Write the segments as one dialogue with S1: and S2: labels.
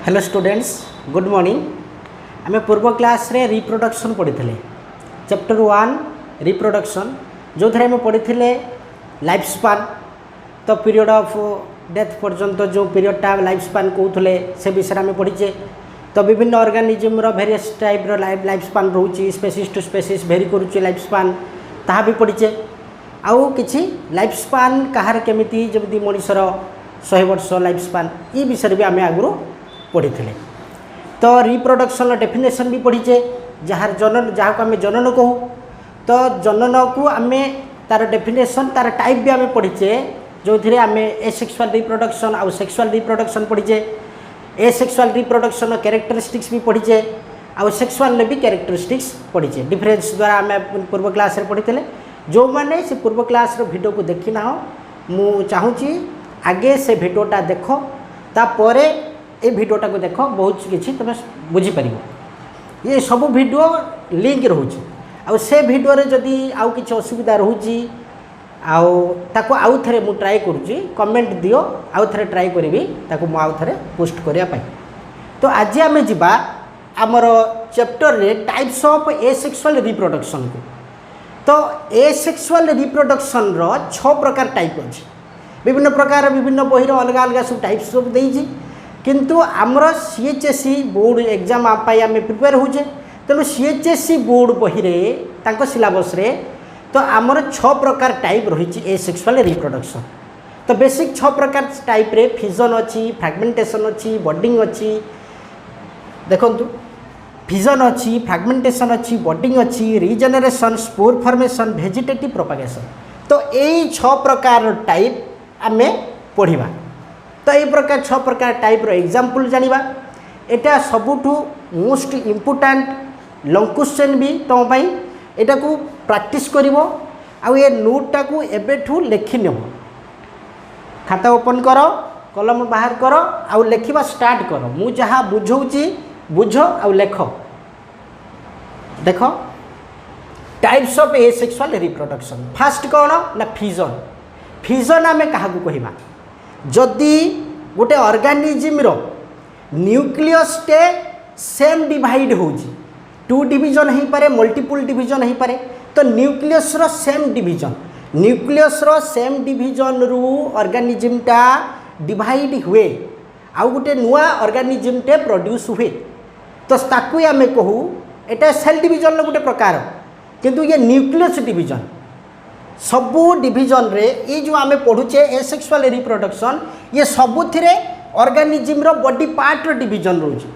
S1: Hello students good morning. आम पूर्व class रे रिप्रोडक्शन पढ़ी चैप्टर 1 रिप्रोडक्शन जो थे आम पढ़ी लाइफ स्पान तो पीरियड ऑफ डेथ पर्यंत जो पीरियडटा लाइफ स्पान कहते से विषय आम पढ़ीचे। तो विभिन्न organism various type life span रोचे स्पेसीज टू स्पेसीज भेरी करुचे लाइफ स्पान ताहा भी पढ़ीचे। आउ किछि लाइफ स्पान कहार केमिति जमी मनीषर 100 वर्ष लाइफ स्पान ये विषय भी आम आगु पढ़ी थे। तो रिप्रोडक्शन डेफिनेशन भी पढ़ीचे जार जनन जहाँ को आम जनन कहूँ। तो जनन को आम तार डेफिनेशन तार टाइप भी आम पढ़ीचे जो थे आम एसेक्सुअल रिप्रोडक्शन आउ सेक्सुअल रिप्रोडक्शन पढ़ीचे। एसेक्सुअल रिप्रोडक्शन कैरेक्टरिस्टिक्स भी पढ़ीचे आउ सेक्सुअल भी कैरेक्टरिस्टिक्स पढ़ीचे। डिफरेंस द्वारा आम पूर्व क्लास रे पढ़ी थे। जो मैंने से पूर्व क्लास वीडियो को देखी ना मु चाहूँगी आगे से वीडियोटा देख तापर ये वीडियोटा को देख बहुत किसी तुम बुझीपर। ये सब वीडियो लिंक रोचे आउ से वीडियो रे जदि आउ किसी असुविधा रोचे आउ थे मु ट्राए करुँची कमेंट दियो आउ थे ट्राए करी आउ थे पोस्ट करने। तो आज आम जा आमर चैप्टर रे टाइप्स ऑफ एसेक्सुअल रिप्रोडक्शन को। तो एसेक्सुअल रिप्रोडक्शन रो 6 प्रकार टाइप अच्छे विभिन्न प्रकार विभिन्न बही अलग अलग सब टाइप सब देती किंतु आमर सीएचएससी बोर्ड एग्जाम आम प्रिपेयर होचे। तेणु सीएचएससी बोर्ड बही रे सिलेबस रे तो आमर 6 प्रकार टाइप रही एसेक्सुअल रिप्रोडक्शन। तो बेसिक 6 प्रकार टाइप रे फिजन अच्छी फ्रैगमेंटेशन अच्छी बॉन्डिंग अच्छी देखु फिजन अच्छी फ्रैगमेंटेशन अच्छी बॉन्डिंग अच्छी regeneration spore formation vegetative propagation. तो यही 6 प्रकार टाइप आम पढ़ा। तो ये प्रकार 6 प्रकार टाइप रो एग्जांपल जानिबा। एटा सबुठु मोस्ट इम्पोर्टेंट लॉन्ग क्वेश्चन भी तुम पाई एटा को प्रैक्टिस करिवो आउ ये नोटटा को एबेठु लिखि नेबो। खाता ओपन करो कलम बाहर करो आउ लिखिबा स्टार्ट करो। मु जहाँ बुझौची बुझ आउ लेख। देखो types of asexual reproduction fast कौन ना फिजन। फिजन आम क्या कहवा जदि गोटे ऑर्गेनिज्म रो न्यूक्लियस टे सेम डिवाइड हो 2 डिवीजन हो पारे मल्टीपल डिवीजन हो पारे। तो न्यूक्लियस रो सेम डिवीजन न्यूक्लियस रो सेम डिवीजन रु ऑर्गेनिज्म टा डिवाइड हुए आउ गोटे नुआ ऑर्गेनिज्म टे प्रोड्यूस हुए। तो ताकू आम कहू एटा सेल डिवीजन गोटे प्रकार किंतु ये न्यूक्लियस डिवीजन सबू डिवीजन रे ये जो आम पढ़ुचे एसेक्सुअल रिप्रोडक्शन ये सबुथिरे ऑर्गेनिज्म रो बॉडी पार्ट रो डिवीजन रोची।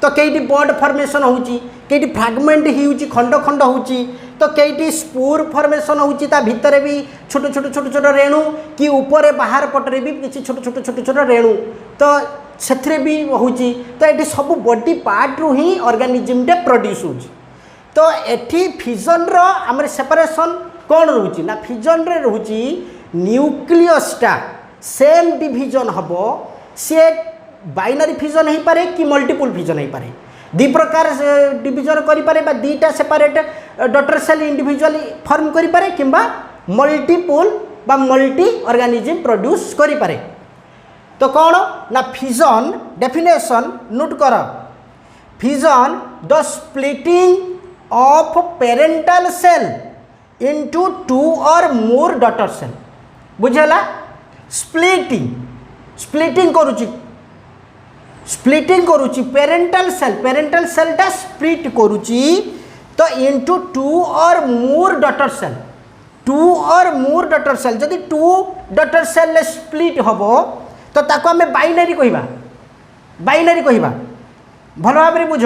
S1: तो कईटी बॉड फॉर्मेशन होची कईटी फ्रैगमेंट होची खंड खंड होची तो कईटी स्पोर फॉर्मेशन होची ता भितर भी छोट छोट छोट छोट रेणु कि ऊपर बाहर पटरे भी किसी छोट छोट छोट छोट रेणु तो सेथरे भी होची। तो ये सब बॉडी पार्ट रु ही ऑर्गेनिज्म टे प्रोड्यूस होची। तो एठी फिजन रो हमर सेपरेशन कौन रोची ना फिजन रे रोची न्यूक्लियसटा सेम डिवीजन हबो से बाइनरी फिजन हो पारे कि मल्टीपल फिजन हो पारे। 2 प्रकार डिवीजन करि पारे बा 2टा separate daughter cell individually form करि पारे किंबा मल्टीपल बा मल्टी ऑर्गेनिज्म प्रोड्यूस करि पारे। तो कौन ना फिजन डेफिनेशन नोट कर। Fission the splitting of parental cell into 2 or more daughter cell। बुझेला स्प्लिटिंग करुची पेरेंटल सेल टा स्प्लिट करुची तो into 2 or more daughter cell 2 or more daughter cell जदि 2 daughter cell ले स्प्लिट हबो तो ताको हमें बाइनरी कहबा भल भाव बुझ।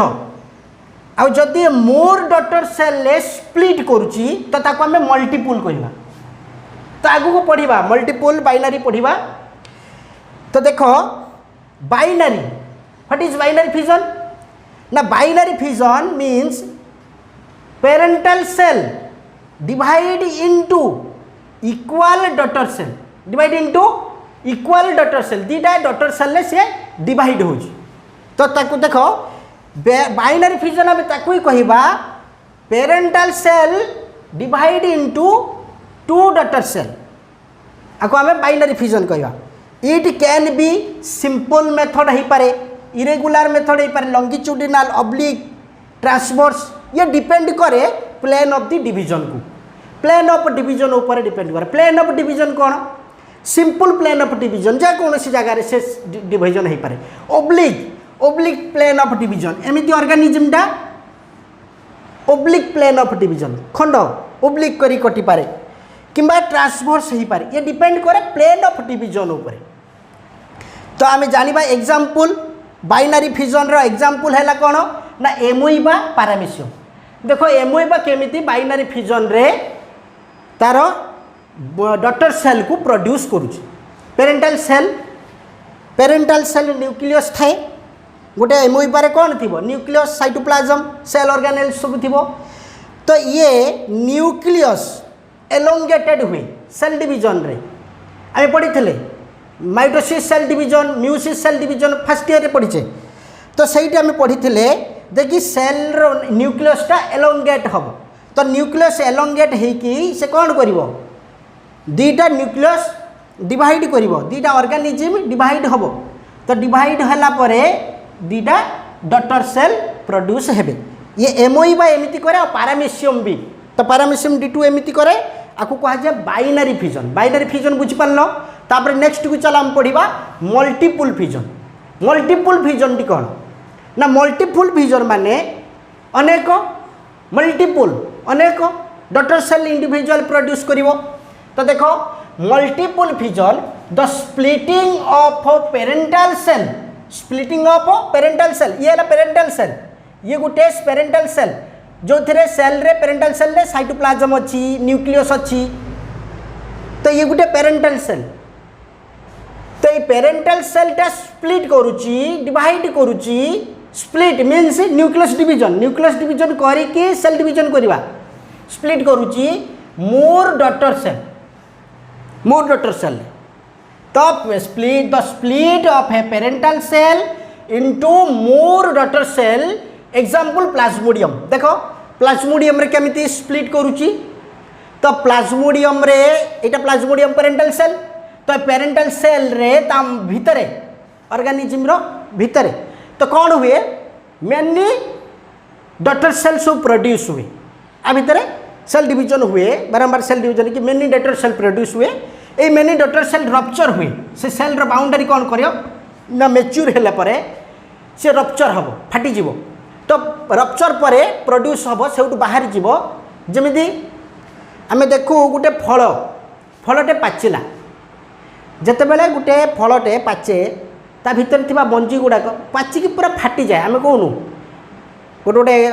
S1: आउ जदि मोर डॉटर सेल ले स्प्लिट करुची तो ताको हमें मल्टीपल कहबा। तो आगु को पढ़िबा मल्टीपल बाइनरी पढ़िबा। तो देखो binary what is binary fission ना binary fission means parental cell divide into equal daughter cell दीटा डॉटर सेल ले से डिवाइड हो। तो ताको देखो बाइनरी फिजन आम ताकू कहबा parental cell divide into 2 daughter cell आपको आम बाइनरी फिजन कहबा। It can be simple method हो पारे इरेगुलर मेथड हो पारे लॉन्गिट्यूडिनल ऑब्लिक ट्रांसवर्स ये डिपेंड करे प्लेन ऑफ द डिवीजन को प्लेन ऑफ डिवीजन ऊपर डिपेंड करे प्लेन ऑफ डिवीजन कौन सिंपल प्लेन ऑफ डिवीजन जा कौन सी जगह से डिवीजन हो पारे oblique oblique plane of division एमती ऑर्गेनिज्म टा ओब्लिक प्लेन ऑफ डिवीजन खंड ओब्लिक करी कटि पारे किंबा ट्रांसवर्स हो पारे ये डिपेंड करे प्लेन ऑफ डिवीजन ऊपर तो आम जानिबा एग्जांपल बाइनरी फिजन रो एग्जांपल हैला कोन ना एमोइबा पैरामीशियम देखो एमोइबा केमिति बाइनरी फिजन रे तार डॉटर सेल को प्रोड्यूस करूची पेरेंटल सेल न्यूक्लियस थाए गोटे एमोइबारे कौन थी न्यूक्लियस साइटोप्लाज्म सेल ऑर्गेनेल सब थी तो ये न्यूक्लियस एलोंगेटेड हुए सेल डिवीजन रे आम पढ़ी थे mitosis cell division meiosis cell division first year पढ़ीचे तो सही आम पढ़ी थे देखिए सेल न्यूक्लियसटा एलोंगेट हम तो न्यूक्लियस एलोंगेट होगी से कौन कर दीटा न्यूक्लियस डिवाइड कर दीटा ऑर्गेनिज्म डिवाइड हम तो डिवाइड है दीटा डॉटर सेल प्रोड्यूस हेबे ये एमोइबा एमती करे और पैरामीशियम भी तो पैरामीशियम D2 एमती करे आपको कहा जाए बाइनरी फिजन बुझिपार तापर नेक्स्ट को चला हम पढ़ा मल्टीपुल फिजन टी कौन ना मल्टीपुल फिजन माने अनेक डॉटर सेल इंडिविजुअल प्रोड्यूस करिवो तो देखो multiple fission the splitting of parental cell ये है पेरेंटल सेल ये गोटे पेरेंटल सेल जो थे सेल रे पेरेंटल सेल रे साइटोप्लाज्म अच्छी न्यूक्लियस अच्छी तो ये गोटे पेरेंटल सेल तो ये पेरेंटल सेलटा स्प्लिट करुची डिवाइड करुची स्प्लिट मीन्स न्यूक्लियस डिवीजन करके सेल डिवीजन करवा स्प्लिट करुची मोर डॉटर सेल तो split the split of a parental cell into more daughter cell example plasmodium देखो प्लाज्मोडियम रे केमिति स्प्लिट करुची तो प्लाज्मोडियम रे एटा प्लाज्मोडियम पेरेंटल सेल तो पेरेंटल सेल रे ताम भितरे ऑर्गेनिज्म रो भितरे तो कौन हुए मेनली डॉटर सेल सब प्रोड्यूस हुए आ भितर सेल डिवीजन हुए बारंबार सेल डिवीजन कि मेनी डॉटर सेल प्रोड्यूस हुए ये मेनी डॉटर सेल रप्चर हुए से सेल रो बाउंड्री कौन करियो ना मैच्योर हेला परे से रप्चर हबो फाटी जीवो तो रप्चर परे प्रोड्यूस हबो सेउट बाहर जीवो जेमिति आमे देखू गोटे फलटे पाचिला जते बेले गोटे फलटे पाचे ता भीतर थिबा मंजी गुड़ाक पाचिकी पूरा फाटी जाए आम कहूँ गोटे गोटे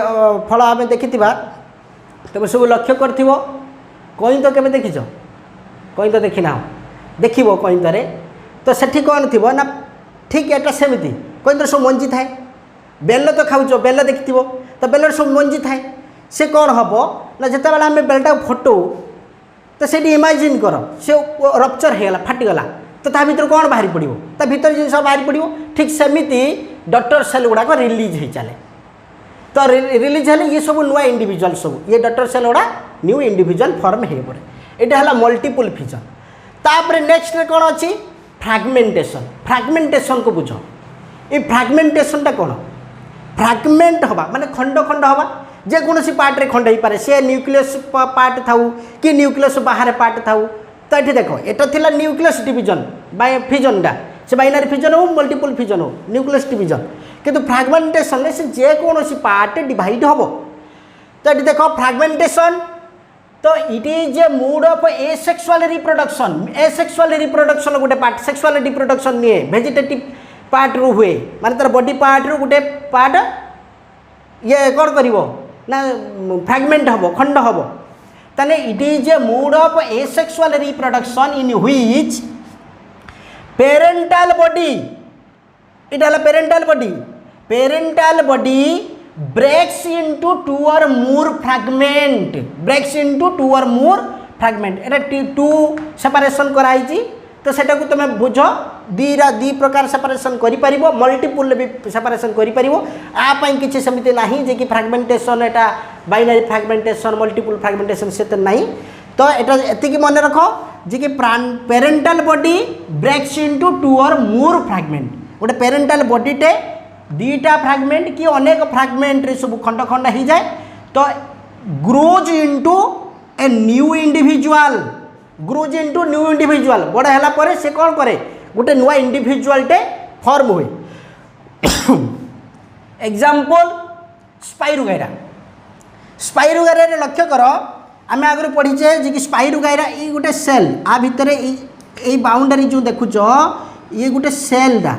S1: फल आम देखी तुम सब लक्ष्य कर कईं तो केवे देखीच कईं तो देखी ना देखो कईं तरे तो सेठी कौन थी ना ठीक एटा सेमती कईं तो सब मंजी थाए बेल तो खाऊ बेल देखी तो बेल सब मंजी थाए से कौन हम ना जिते बाला आम बेलटा फटो तो से इमेजिन कर से रप्चर होगा फाटीगला तो ता भीतर कौन बाहरी पड़ो ता भीतर जिन बाहरी पड़ो ठीक सेमिति डॉटर सेल गुड़ाक रिलीज हो चले तो रिलीज हेले ये सब नुआ इंडिविजुअल सब ये डॉटर सेल गुड़ा न्यू इंडिविजुअल फॉर्म हो पड़े यहाँ है मल्टीपुल फिजन तापर नेक्स्ट कौन अच्छी फ्रैगमेंटेशन को बुझ ये फ्रैगमेंटेशनटा कौन फ्रैगमेंट हवा माने खंड खंड हवा जेकोसी पार्ट रे खंड हो पारे से न्यूक्लियस पार्ट थाऊ कि न्यूक्लियस बाहर पार्ट थाऊ तो ये देख एटा थिला न्यूक्लियस डिवीजन बाय फिजनटा से बाइनरी फिजन हो मल्टीपल फिजन हो न्यूक्लियस डिवीजन किंतु फ्रैगमेंटेशन से जेकोसी पार्ट डिवाइड हम तो ये देख फ्रैगमेंटेशन तो it is a mode of asexual reproduction गोटे पार्ट सेक्सुअल रिप्रोडक्शन निए वेजिटेटिव पार्ट रु हुए माने तार बॉडी पार्ट रु गोटे पार्ट ये कौन कर ना फ्रैगमेंट हम खंड हम ताने it is a mode of asexual reproduction in which parental body it है parental body breaks into two or more fragment एटा टू सेपरेशन कराई तो सेटा को तुम बुझ दी प्रकार सेपरेशन करि परिबो मल्टीपुल भी सेपरेशन करि परिबो आ किछि सेमिति नाही जे कि फ्रैगमेंटेशन एटा बाइनरी फ्रैगमेंटेशन मल्टीपुल फ्रैगमेंटेशन सेते नाही तो एटा एतिकी मन रखो जे कि parental body breaks into two or more fragment गोटे पेरेंटल बॉडी टे दुईटा फ्रैगमेंट कि अनेक फ्रैगमेंट रे सब खंड खंड हो जाए तो grows into a new individual grows into new individual बड़ है पर से कौन करे गोटे नुआ इंडिविजुअलटे फॉर्म हुए एग्जाम्पल स्पाइरुगाइरा लक्ष्य कर आम आगे पढ़ीचे जे कि स्पाइरुगाइरा ये गोटे सेल आ भितर ये बाउंडारी जो देखुच ये गोटे सेलटा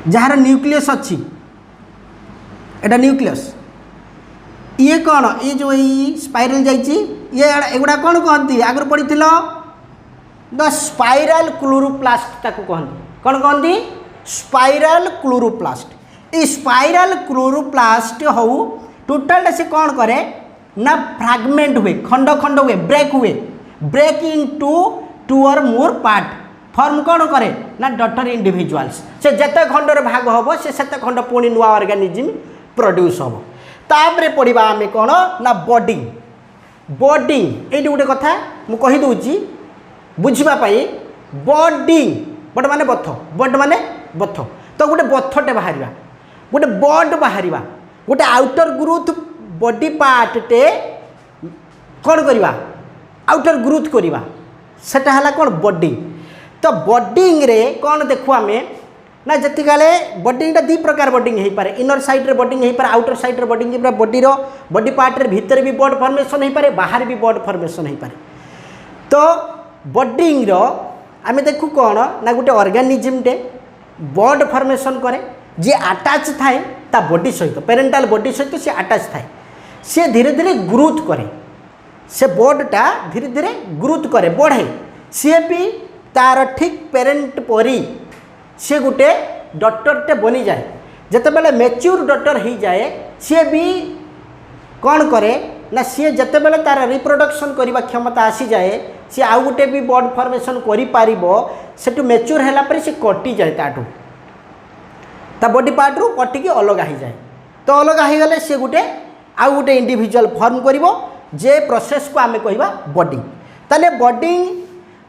S1: जार न्यूक्लियस अच्छी एटा न्यूक्लियस ये कौन ये जो स्पाइरल जाइए ये एगुड़ा कौन कहती आगे पढ़ी द स्पाइराल क्लोरोप्लास्ट ताको कहती कौन कहती स्पाइराल क्लोरोप्लास्ट ये स्पाइराल क्लोरोप्लास्ट हो टोटाल से कौन करे ना फ्रैगमेंट हुए खंड खंड हुए break into two or more part form कौन करे ना डॉटर इंडिविजुअल्स से जिते खंडर भाग हम से खंड पुणी नुआ ऑर्गेनिज्म प्रोड्यूस हम तापर पढ़ा आम कौन ना बॉडिंग ये गोटे कथा मुझे कहीदे बुझापी बॉडिंग बड माने बथ तो गोटे बथटे बाहर गोटे बड बाहर गोटे आउटर ग्रोथ बॉडी पार्टे कौन करवा आउटर ग्रोथ करवा सेटा है कौन बॉडिंग तो बॉडिंग रे कौन देखु आम ना जी काले बॉडिंगटा दी प्रकार बॉडिंग हो पारे इनर साइड रे बॉडिंग हो पारे आउटर साइड रे बॉडिंग हो पारे बॉडी बॉडी पार्ट रे भीतर भी बॉड फॉर्मेशन हो पारे बाहर भी बॉड फॉर्मेशन हो पारे तो बॉडिंग रो आम देखू कौन ना गोटे ऑर्गेनिज्मटे बॉड फॉर्मेशन करे जी अटैच थाए ता बॉडी सहित पेरेंटाल बॉडी सहित सी अटैच थाए सी धीरे धीरे ग्रोथ करे से बॉडटा धीरे धीरे ग्रोथ करे बढ़े सी भी तार ठीक पेरेंट परी सी गोटे डॉक्टरटे बनी जाए जिते बेले मैच्योर डॉक्टर हो जाए सी भी कौन करे ना सी जिते बेले तार रिप्रोडक्शन करने क्षमता आसी जाए सी आउ गोटे भी बॉड फॉर्मेशन कर मैच्योर है पर सी कटि जाए ताठू ता बॉडी पार्ट रू कटिकी अलग हो जाए तो अलग हो गले सी गोटे आउ गोटे इंडिविजुअल फॉर्म करिवो जे प्रोसेस को आमे कहबा बॉडिंग ताले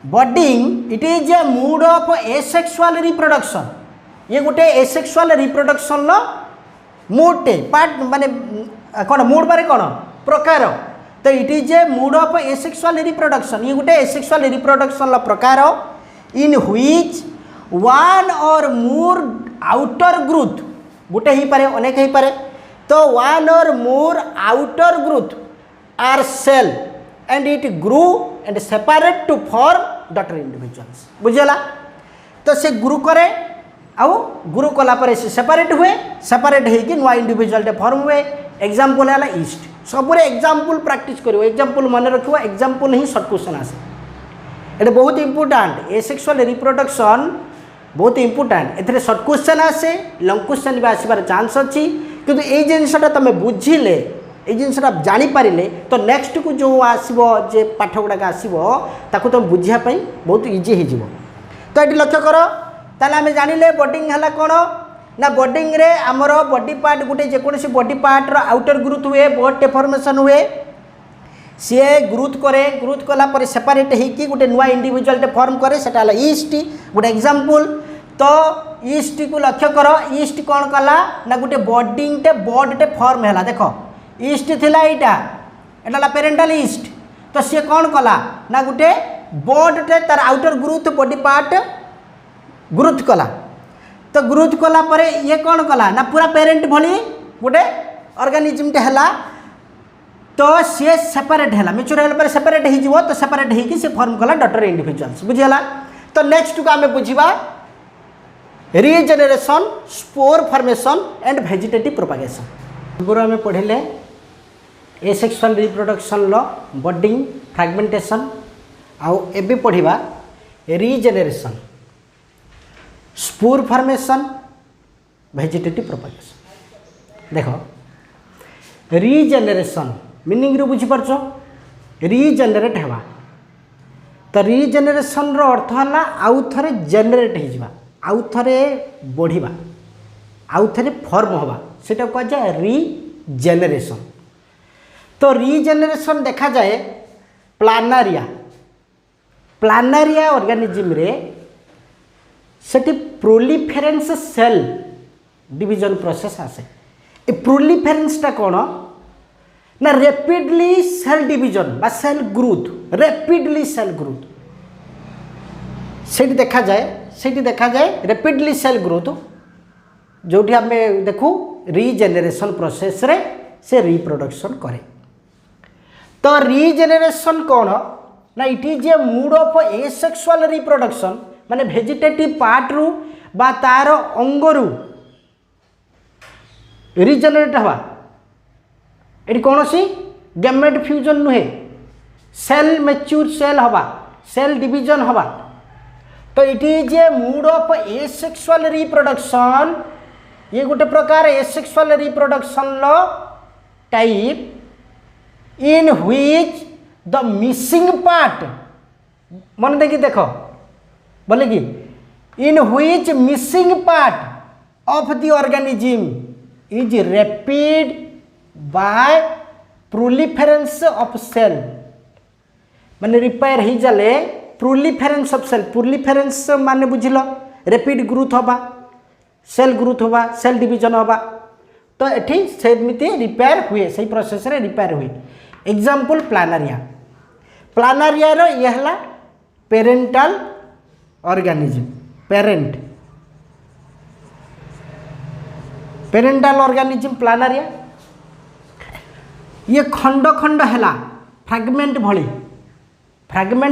S1: bonding it is a mode of asexual reproduction ये गोटे एसेक्सुअल रिप्रोडक्शन लो मोडटे पार्ट माने कौन मोड बारे कौन प्रकार तो it is a mode of asexual reproduction ये गोटे एसेक्सुअल रिप्रोडक्शन लो प्रकार in which one or more outer growth गोटे ही पारे अनेक ही पारे तो one or more outer growth are cell and it grow and separate to form daughter individuals बुझेला तो से ग्रो करे आउ ग्रो कला पर से सेपरेट हुए सेपरेट होगी नुआ इंडिविजुअलटे फॉर्म हुए एग्जांपल है ईस्ट सबुरे एग्जांपल प्रैक्टिस करिवो एग्जांपल मन रखिवो एग्जांपल ही शॉर्ट क्वेश्चन आसे एटा बहुत इंपोर्टेंट एसेक्सुअल रिप्रोडक्शन बहुत इंपोर्टेंट एथरे शॉर्ट क्वेश्चन आसे लॉन्ग क्वेश्चन भी आसबार चांस अच्छी किंतु ये जिनसटा तुम बुझिले ये जिनसटा जानी पारिले तो नेक्स्ट को जो आसबो जे पाठ गुड़ाक आसबो ताको तुम बुझापी बहुत इजी हो जिवो तो ये लक्ष्य कर ताले आम जानिले बॉडिंग है कौन ना बॉडिंग रे आमर बॉडी पार्ट गोटे जेकोसी बॉडी पार्ट रो आउटर ग्रोथ हुए बॉड डेफॉर्मेशन हुए सी ग्रोथ करे ग्रोथ कला पर सेपरेट होगी गोटे नुआ इंडिविजुअलटे फॉर्म करे सेटा हला ईस्ट गोटे एग्जांपल तो ईस्ट को लक्ष्य कर ईस्ट कौन कला ना गोटे बॉडिंगटे बॉडटे फॉर्म है देख ईस्ट थिला एटा पेरेंटाल ईस्ट तो सी कौन कला ना गोटे बॉडटे तार outer growth body part growth कला तो ग्रोथ कला पर ये कौन कला ना पूरा पेरेंट भली गोटे ऑर्गेनिज्मटे है तो सी सेपरेट है मेच्योर है सेपरेट हो तो सेपरेट होगी सी फॉर्म कला डॉटर इंडिविजुअल्स बुझीगला तो नेक्स्ट को आम बुझा regeneration spore formation and vegetative propagation पूर्व आम पढ़ले एसेक्सुअल रिप्रोडक्शन लो बॉडिंग फ्रैगमेंटेशन आउ एबे पढ़िबा regeneration spore formation vegetative propagation देखो रीजेनेरेशन मीनिंग रू बुझीपारछ रीजेनेरेट हेबा तो रीजेनेरेशन रो अर्थ है आउ थरे जेनेरेट हो आउ थरे बढ़िबा आउ थरे फॉर्म होबा सेटा कह जाए रीजेनेरेशन तो रीजेनेरेशन देखा जाए प्लानारिया ऑर्गेनिज्म रे सेठी प्रोलिफेरेंस सेल डिवीजन प्रोसेस आसे। ए प्रोलिफेरेंसटा कौन ना रैपिडली सेल डिवीजन बा cell growth, rapidly cell growth सेठी देखा जाए रैपिडली सेल ग्रोथ जो आम देखू रीजेनेरेशन प्रोसेस रे से रिप्रोडक्शन करे। तो रीजेनेरेशन कौन ना it is a mode of asexual reproduction माने वेजिटेटिव पार्ट रु बा तार अंगरु रिजेनेरेट हवा। ये कौन सी गैमेट फ्यूजन नुहे, सेल मैच्योर सेल हवा, सेल डिवीजन हवा। तो it is a mode of asexual reproduction. ये गोटे प्रकार एसेक्सुअल रिप्रोडक्शन लो type in which the missing part मन देखी देख बोले कि in which missing part of the organism is rapid by proliferance of cell माने रिपेयर ही जाले प्रोलिफेरेंस ऑफ सेल। प्रोलिफेरेंस माने बुझिलो रैपिड ग्रोथ होबा, सेल ग्रोथ होबा, सेल डिवीजन होबा। तो एठी सेमिति रिपेयर हुए, सही प्रोसेस रे रिपेयर हुए। एग्जांपल प्लानारिया। प्लानारिया रो ये हला पेरेंटल ऑर्गेनिज्म, पेरेंटल ऑर्गेनिज्म प्लानारिया। ये खंड खंड हैला फ्रैगमेंट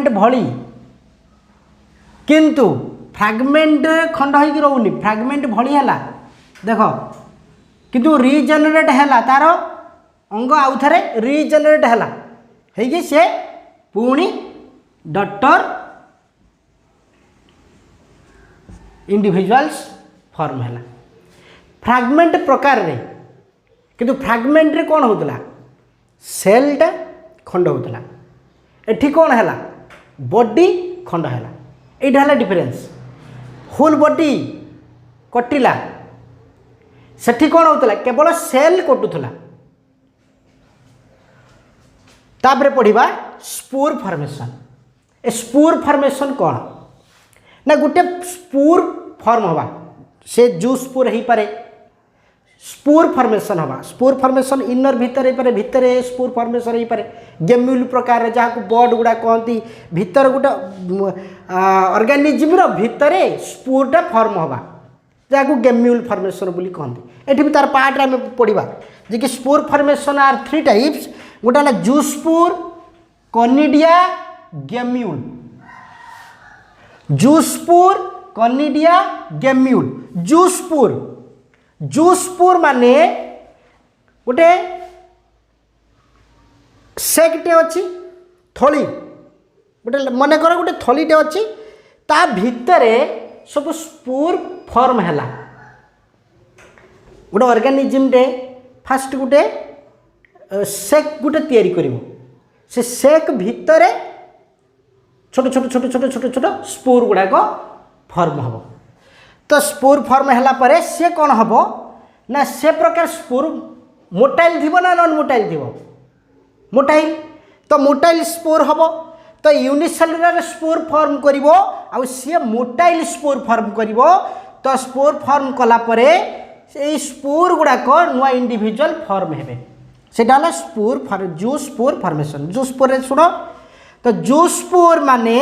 S1: भली किंतु फ्रैगमेंट खंड होइक रहउनी, फ्रैगमेंट भली हैला देख किंतु रीजेनरेट हैला, तार अंग आउ थरे रीजेनरेट हैला हेगी से पुणी डॉटर इंडिविजुअल्स फॉर्म हैला। फ्रैगमेंट प्रकार रे किंतु फ्रैगमेंट रे कौन होतला सेलटा खंड होतला, एठी कौन हैला बॉडी खंड हैला। एटा हैला डिफरेंस। होल बॉडी कटिला सेठी कौन होतला केवल सेल कटुथला। तापरे पढ़िबा स्पोर फॉर्मेशन। ए स्पोर फॉर्मेशन कौन ना गोटे स्पोर फॉर्म हवा से जो स्पोर ही पारे स्पोर फॉर्मेशन हवा। स्पोर फॉर्मेशन इनर भीतर पारे, भीतर स्पोर फॉर्मेशन ही पारे गेम्यूल प्रकार जहाँ को बर्ड गुड़ा कहती भीतर गोटे ऑर्गेनिज्म रो भीतर स्पोरटा फॉर्म हवा जहाँ को गेम्यूल फॉर्मेशन बोली कहती। एठी भी तार पार्ट आम पढ़ा जे कि स्पोर फॉर्मेशन आर 3 टाइप्स। गोटे है zoospore, conidia, gemmule. Zoospore, conidia, gemmule. Zoospore माने गोटे सेकटे अच्छी थली, गोटे मन कर गोटे थलीटे अच्छी ता भितर सब स्पोर फॉर्म हैला। गोटे ऑर्गेनिज्म टे फास्ट गोटे सेक गोटे तैयारी करिवो, से सेक भितर छोट छोट छोट छोट छोट छोट स्पोर गुड़ाक फॉर्म हम। तो स्पोर फॉर्म हैला परे से कौन हम ना से प्रकार स्पोर मोटाइल थी ना नॉन मोटाइल थी मोटाइल। तो मोटाइल स्पोर हम तो यूनिसेलुलर स्पोर फॉर्म करिवो आ सी मोटाइल स्पोर फॉर्म करिवो। तो स्पोर फॉर्म कला परे से स्पोर गुड़ाक नुआ इंडिविजुअल फॉर्म हेबे सेटा स्पोर जूस्पोर फॉर्मेशन। जूस्पोर सुनो तो जूस्पोर माने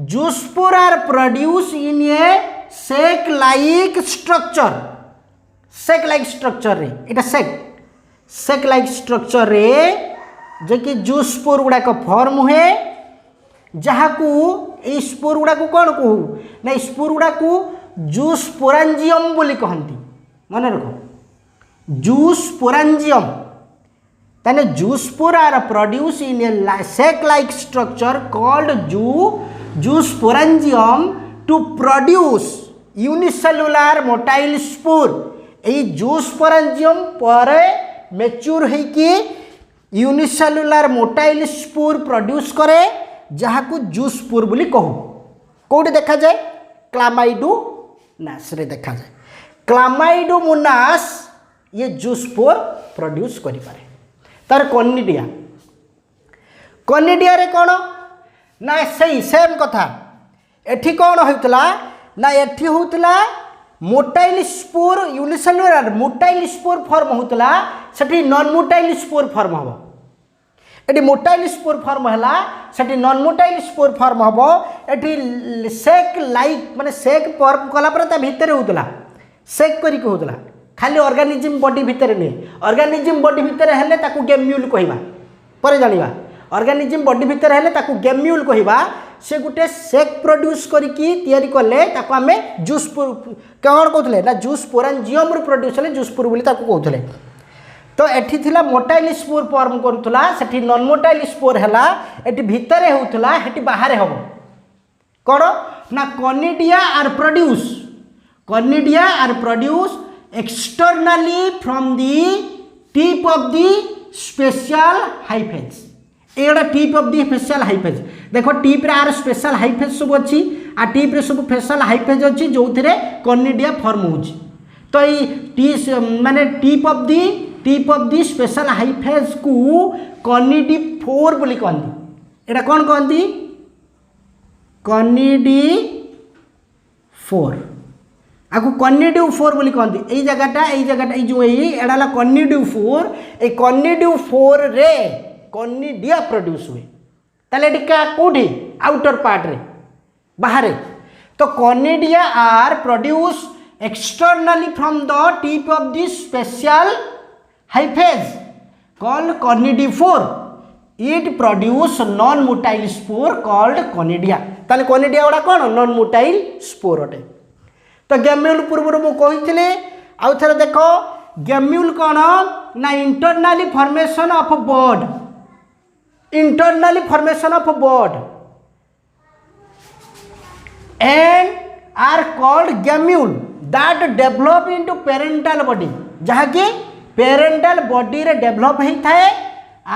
S1: zoospore are produce in a sac like structure. Sac like structure रे एटा सेक लाइक स्ट्रक्चर रे जे कि जूस्पोर गुड़ाक फॉर्म हुए जहाँ को ए स्पोर गुड़ा को कौन कहू ना स्पोर गुड़ा को जूस्पोरांजियम बोली कहती। मन रख जूस्पोरांजियम ताने zoospore are produce in a sac like structure called zoosporangium to produce unicellular motile spore. यही जूस्पोरांजियम पर मैच्योर होइकी यूनिसेलुलर मोटाइल स्पोर प्रोड्यूस करे जहाँ को जूस्पोर बोली कहू। कौटे देखा जाए क्लामाइडोमोनास रे देखा जाए। क्लामाइडोमोनास ये जूस्पोर प्रोड्यूस करि पारे। तार कॉनिडिया, कॉनिडिया रे कौन ना सही सेम कथा। एठी कौन होइतला ना एठी होतला motile spore unicellular motile spore form होतला सेठी नॉन मोटाइल स्पोर फॉर्म हबो एटी मोटाइल स्पोर फॉर्म हला सेठी नॉन मोटाइल स्पोर फॉर्म हबो एटी सेक लाइक माने सेक फॉर्म कला पर ता भीतर होतला सेक करी को होतला खाली ऑर्गेनिज्म बॉडी भीतर नहीं ऑर्गेनिज्म बॉडी भीतर हेले ताकू गेम्यूल कहबा पर जानिबा ऑर्गेनिज्म बॉडी भीतर हेले ताकू गेम्यूल कहबा से गुटे सेक प्रोड्यूस करिकी तयारी करले ताकू आमे जूस कौन कहथले ना जूस पोरांजियम रो प्रोड्यूस हेले जूस पुर बोली ताकू कहथले तो एठी थिला मोटाइल स्पोर फॉर्म करथुला सेठी नॉन मोटाइल स्पोर हला एठी भीतर होथुला हेठी बाहर हबो कोन ना conidia are produce externally from the tip of the special hyphae एड़ा tip of the special hyphae देखो टिप रे आर स्पेशल हाइफेज सब अच्छी आ टिप रे सब फेशियल हाइफेज अच्छी जो थे कॉर्निडिया फॉर्म होची तो ये माने टिप ऑफ दी स्पेशल हाइफेज को कॉर्निडी फोर बोली कहती एटा कौन कहती कॉर्निडी फोर आपको कॉर्निड्यू फोर बोली कहती यही जगहटा जो एड़ा कॉर्निड्यू फोर ए कॉर्निड्यू फोर रे कॉर्निडिया प्रोड्यूस हुए ताले टिका कोठी आउटर पार्ट रे बाहर तो conidia are produce externally from the tip of the special hyphae called conidiophore it produce non motile spore called conidia ताले कॉर्निडिया गुड़ा कौन नॉन मोटाइल स्पोर अटे तो गेम्यूल पूर्व मु कही आउ थे देख गेम्यूल कौन ना internally formation of bud internally formation of bud and are called gemmule that develop into parental body जहाँकि पेरेंटल बॉडी रे डेवलप होता है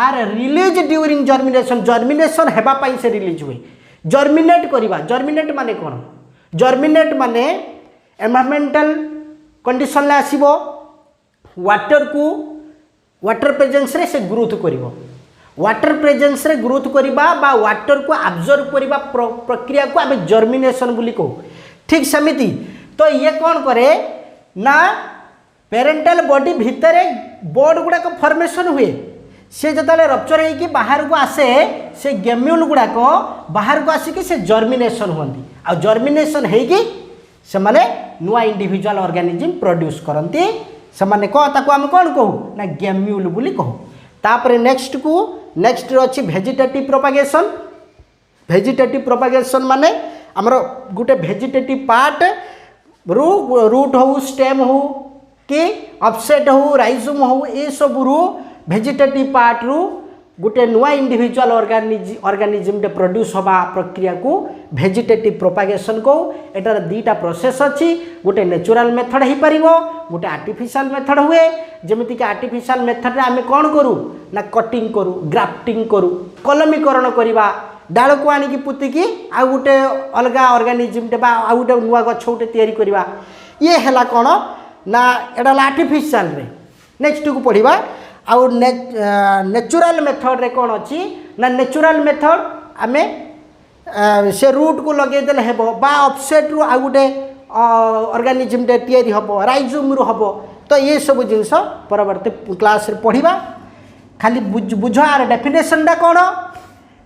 S1: are release during germination germination हेबाई से रिलीज हुए जर्मिनेट करवा जर्मिनेट माने कौन जर्मिनेट माने एनवायरमेंटल कंडीशन ले आसीबो वाटर को वाटर प्रेजेंस रे से ग्रोथ करिवो वाटर प्रेजेंस रे ग्रोथ करिबा बा वाटर को एब्जॉर्ब करिबा प्रक्रिया को आबे जर्मिनेशन बोली को ठीक समिति तो ये कौन करे ना पेरेंटल बॉडी भितर बोर्ड गुड़ा को फॉर्मेशन हुए से जतले रप्चर होई कि बाहर को आसे से गेम्यूल गुड़ा को बाहर को आसी कि से जर्मिनेशन होंदी आ जर्मिनेशन हेई कि से माने नुआ इंडिविजुअल ऑर्गेनिज्म प्रोड्यूस करती से माने को ताको हम कौन कहू ना गेम्यूल बोली कहू तापर नेक्स्ट अच्छी भेजिटेटिव प्रोपागेशन माने आमर गोटे भेजिटेटिव पार्ट रूट हो स्टेम हो कि ऑफसेट हो राइजोम हो ये सब भेजिटेटिव पार्ट रु गोटे नुआ इंडिविजुअल ऑर्गेनिज्म प्रोड्यूस हवा प्रक्रिया को भेजिटेटिव प्रोपागेशन को एटार दीटा प्रोसेस अच्छी गोटे नेचुरल मेथड हो पार गोटे आर्टिफिशियल मेथड हुए जमीती कि आर्टिफिशियल मेथड रे आमे कौन करूँ ना कटिंग करूँ ग्राफ्टिंग करूँ कलमीकरण करवा डाल को आनिकी पुतिकी आ गोटे अलग ऑर्गेनिज्म बा आ गोटे नुआ गछ गोटे तैयारी करवा ये है कौन ना एटा आर्टिफिशियल रे नेक्स्ट को पढ़ा आउ नेचुरल मेथड रे कौन अच्छी ना नेचुरल मेथड आमे से रूट को लगे देले हेबो बा ऑफसेट रु आ गोटे ऑर्गेनिज्म टे तैयारी हबो राइजोम रु हबो तो ये सब जिनस परवर्ती क्लास रे पढ़िबा खाली बुझ आर डेफिनेशन डा कौन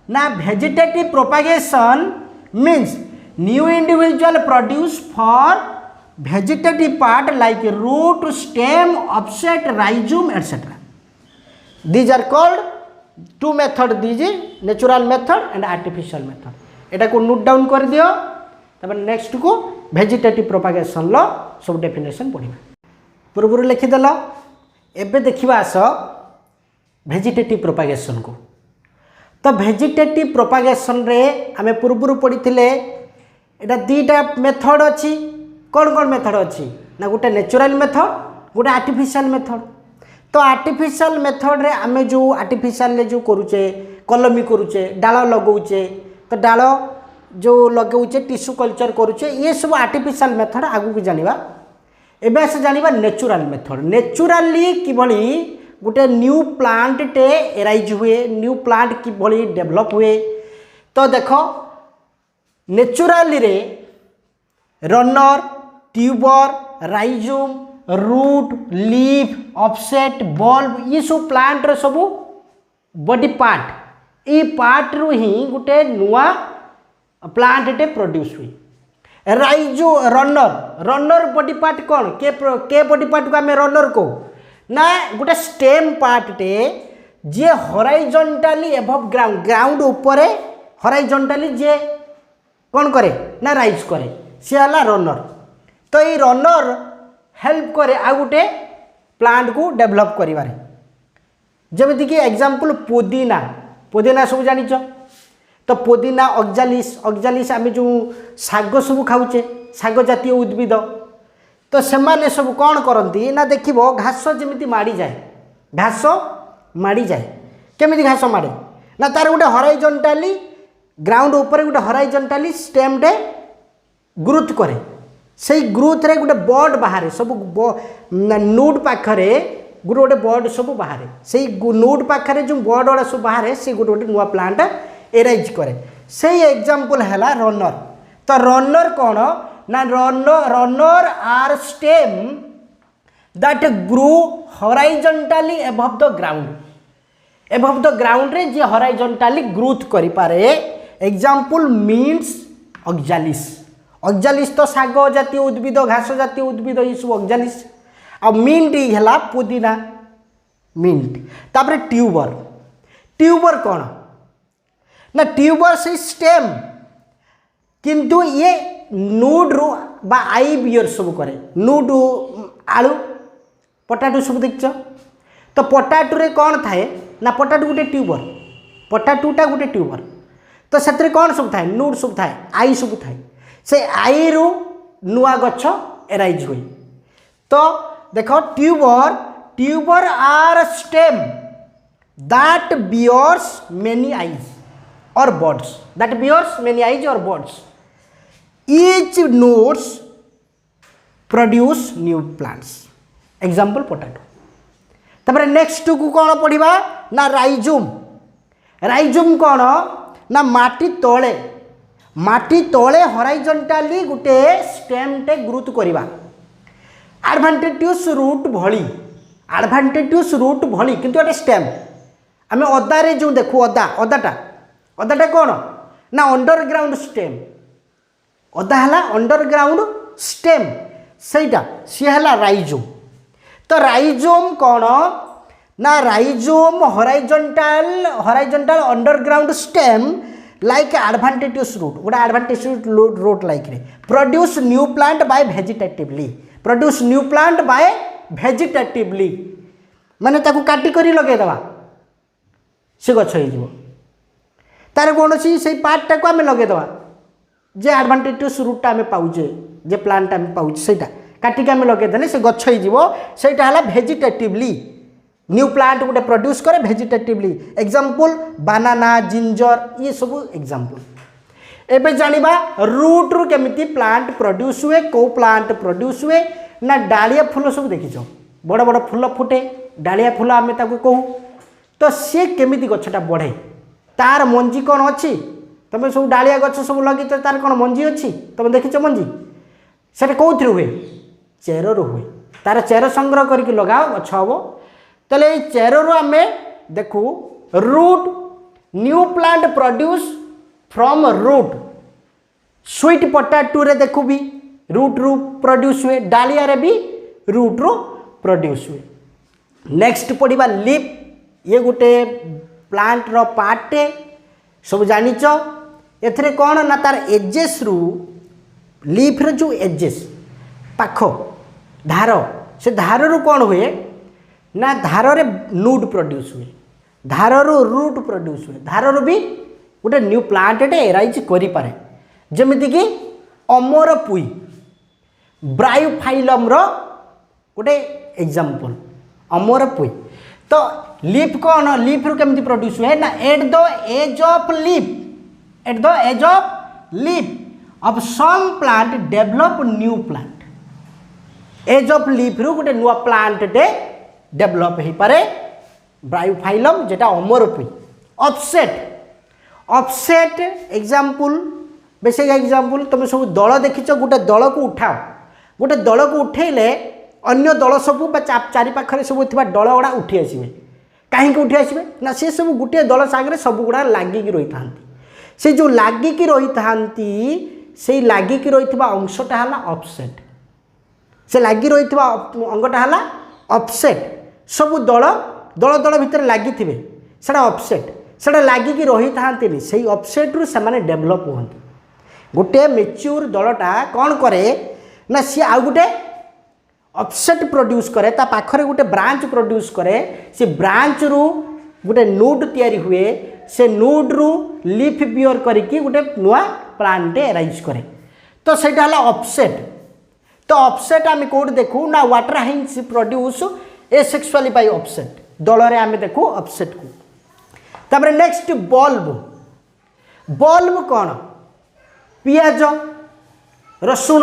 S1: ना vegetative propagation means new individual produce for vegetative part like root stem offset rhizome etcetera these are called two method these natural method and artificial method एटा को नोट डाउन कर दियो तब नेक्स्ट को भेजिटेटिव propagation लो सब डेफिनेशन पढ़िबा पूर्व लिखिदेल एबे देखिबा आस भेजिटेटिव प्रोपागेशन को तो भेजिटेटिव प्रोपागेशन रे आमे पूर्व पढ़ी एटा दीटा मेथड अच्छी कौन कौन मेथड अच्छी ना गोटे नेचुरल मेथड गोटे आर्टिफिशियल मेथड तो आर्टिफिशियल मेथड रे आमे जो आर्टिफिशियल जो करूचे कलमी करूचे डाल लगौचे तो डाल जो लगौचे टिश्यू कल्चर करूचे ये सब आर्टिफिशियल मेथड आगु को जानिबा एबे से जानिबा नेचुरल मेथड नेचुरली किभली गोटे न्यू प्लांट टे एराइज हुए न्यू प्लांट किभली डेवलप हुए तो देखो नेचुरली रे runner, tuber, rhizome, root, leaf, offset, bulb ये सब प्लांट रो सब बॉडी पार्ट ये पार्ट रु ही गोटे नुआ प्लांट टे प्रोड्यूस हुई। राइजो रनर बॉडी पार्ट कौन के बॉडी पार्ट को आम रनर को ना गोटे स्टेम पार्ट टे जे हॉराइजॉन्टली एबव ग्राउंड ऊपर हॉराइजॉन्टली जे कौन करे ना राइज करे सी है रनर। तो ये रनर हेल्प करे आ गोटे प्लांट को डेभलप करिवारे। जमीती कि एग्जांपल पुदीना सब जानिच तो पुदीना ऑक्जालिस आम जो शाग सब खाऊचे शाग जातीय उद्भिद तो सेमाने सब कौन करती ना देखिबो घास जमीती माड़ी जाए घास माड़ी जाए केमिति घास माड़े ना तार गोटे हॉराइजॉन्टली ग्राउंड ऊपर गोटे हॉराइजॉन्टली स्टेम टे ग्रोथ करे से ग्रोथ रे गोटे बर्ड बाहर सब नूड पाखरे गोटे गोटे बर्ड सब बाहर से नूड पाखरे जो बर्ड वाला सब बाहर से गोटे गोटे नुआ प्लांट एराइज करे से एग्जांपल है रनर। तो रनर कौन ना runner are stem that grow horizontally above the ground रे जे हॉराइजॉन्टली ग्रोथ करि पारे। एग्जांपल मीन्स ऑक्जालिस तो शाग जातीय उद्भिद घास जातीय उद्भिद ये सब ऑक्जालिस आ मिंट है पुदीना मिंट। तापर ट्यूबर कौन ना ट्यूबर से स्टेम किंतु ये नूड रु बा आई बियर सब करे नूड आलू पोटाटो सब देख तो पोटाटो रे कौन थाए ना पोटाटो गोटे ट्यूबर पोटाटोटा गोटे ट्यूबर तो से कौन सब थाए नूड सब थाए आई सब थाए से आई रु नुआ गछ एराइज हुई। तो देखो tuber are stem that bears many eyes or buds each nodes produce new plants example potato। तापर नेक्स्ट को कौन पढ़ा ना राइजोम कौन ना माटी तले हॉराइजॉन्टली गोटे स्टेम टे ग्रोथ करवा एडवांटेजियस रूट भली किंतु एटे स्टेम आम अदारे जो देखू अदाटा कौन ना अंडरग्राउंड स्टेम अदा है अंडरग्राउंड स्टेम सेटा सी है राइजोम। तो राइजोम कौन ना rhizome horizontal underground stem like adventitious root गोटे adventitious root like produce new plant by vegetatively माने ताकू काटी करी लगेदवा से गछ हो तार कौन से पार्टा को आम लगेदवा जे एडवांटेजियस रूटा आम पाऊे जे प्लांट आम पाऊे सेटा काटिक आम लगेदेले से गछ होटा है भेजिटेटिवली न्यू प्लांट गोटे प्रोड्यूस करे भेजिटेटिवली। एग्जांपल बानाना जिंजर ये सब एग्जांपल। एबे जानिबा रूट रु केमिति प्लांट प्रोड्यूस हुए को प्लांट प्रोड्यूस हुए ना डालिया फूल सब देखिछ बड़ बड़ फूल फुटे डालिया फूल आम ताको कहू तो सी केमिति गछटा बढ़े तार मंजी कौन अच्छी तुम सब डालिया गछ सब लगे तो तार कौन मंजी अच्छी तुम देखिछ मंजी से कौन हुए चेर रु हुए तार चेर संग्रह करके लगाओ गछ हम तेल चेर रु आम देखू root new plant produce from root sweet potato रे देखू भी रूट रु प्रोड्यूस हुए डालिया रे भी रूट रु प्रोड्यूस हुए। नेक्स्ट पढ़ा लीफ ये गोटे प्लांट रो पार्ट सब जानिच एथरे कौन ना तार एजेस रु लीफ रे जो एजेस पाख धार से धार रु कौन हुए ना धार रे नूड प्रोड्यूस हुए धार रु रूट प्रोड्यूस हुए धार रु भी गोटे न्यू प्लांट एराइज करि पारे जेमिति कि अमर पुई ब्रायोफाइलम रो गोटे एग्जांपल अमर पुई। तो लीफ कौन लीफ रु केमिति प्रोड्यूस हुए ना at the edge of leaf of some plant develop new plant edge of leaf रु गोटे नुआ प्लांट टे डेवलप हो पारे ब्रायोफाइलम जेटा अमर पुई। ऑफसेट एग्जांपल बेसिक एग्जांपल तुम सब दल देखिच गोटे दल को उठाओ गोटे दल को उठेले अन्य दल सबू चारि पाखरे सब थिबा दल गुड़ा उठी आसबे कहीं उठी आसबे ना से सब गोटे दल सागरे सब गुड़ा लागिकी रही था से जो लागिकी रही था से लागिकी रही अंशटा है ऑफसेट से लगी रही अंगटा है ऑफसेट सब दल दल दल भितर लगी थे से ऑफसेट से लागिकी रही था से ऑफसेट रु से डेभलप हुआ गोटे मेच्योर दलटा कौन करे ना सी आउ गोटे ऑफसेट प्रोड्यूस करे ता पाखरे गोटे ब्रांच प्रोड्यूस करे से ब्रांच रु गोटे नोड तैयारी हुए से नोड रु लीफ बियर करके गोटे नुआ प्लांट एराइज करे तो सेटा हला ऑफसेट तो ऑफसेट आम कौट देखू ना वाटर हाइंस प्रोड्यूस एसेक्सुअली बाय ऑफसेट दल रे आम देखू ऑफसेट को तापर नेक्स्ट बल्ब बल्ब कौन पियाज रसुण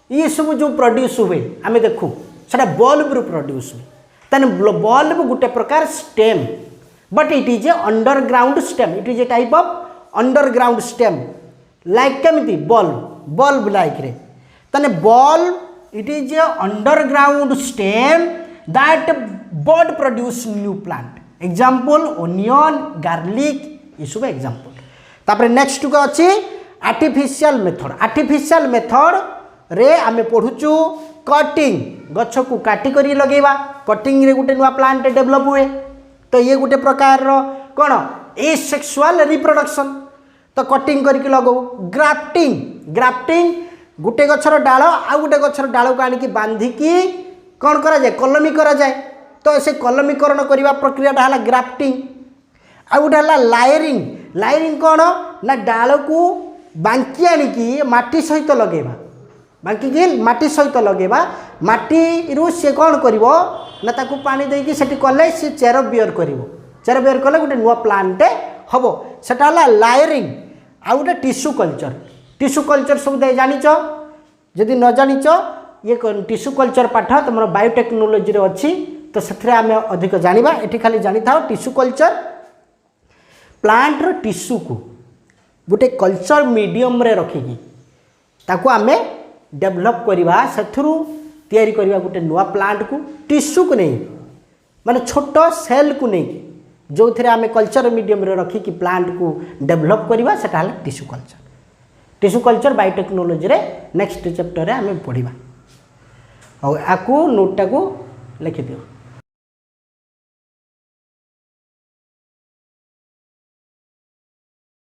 S1: ये सब जो प्रोड्यूस हुए आम देखू से बल्ब रु प्रोड्यूस हुए तेन बल्ब गोटे प्रकार stem but it is A underground stem it is A type of underground stem like केमिति बल्ब लाइक रे तने bulb it is A underground stem that bird produce new plant example onion garlic ये सब example तापर next को अच्छी artificial method रे आमे पढ़ुचु कटिंग गछ को काटी करी लगेवा कटिंग रे गोटे नुआ प्लांट डेवलप हुए तो ये गोटे प्रकार कौन एसेक्सुअल रिप्रोडक्शन तो कटिंग करके लगो ग्राफ्टिंग गोटे गछर डाल आ गोटे गछर डाल को आनिकी बांधिकी कौन करा जाए कलमी करा जाए तो से कलमीकरण करने प्रक्रियाटा है ग्राफ्टिंग आ गोटे है लायरिंग कौन ना डाल को बांकी आनिकी माटी सहित लगेवा बांकी माटी सहित लगेवा माटी रु से कौन करिवो ना ताकू पानी देकी सेठी कले से चेर बियर कले गोटे नुआ प्लांट हम सेटा है लायरिंग आ गोटे टिश्यू कल्चर सब जानिच जदि न जानिच ये टिश्यू कल्चर पाठ तुम बायोटेक्नोलोजी रे अच्छी तो से आम अधिक जाना ये खाली जानी था टिश्यू कल्चर प्लांट रो टिश्यू को गोटे कल्चर मीडियम रे रखिकी ताकू आम डेभलप करवा से तैयारी करवा गोटे नुआ प्लांट को टिश्यू को नहीं माने छोट सेल को नहीं जो थे आम कल्चर मीडियम रे रखिकी प्लांट को डेभलप करवा सेटा है टिश्यू कल्चर बायोटेक्नोलोजी रे नेक्स्ट चैप्टर रे आम पढ़ा और आपको नोटा को लिखि दियो।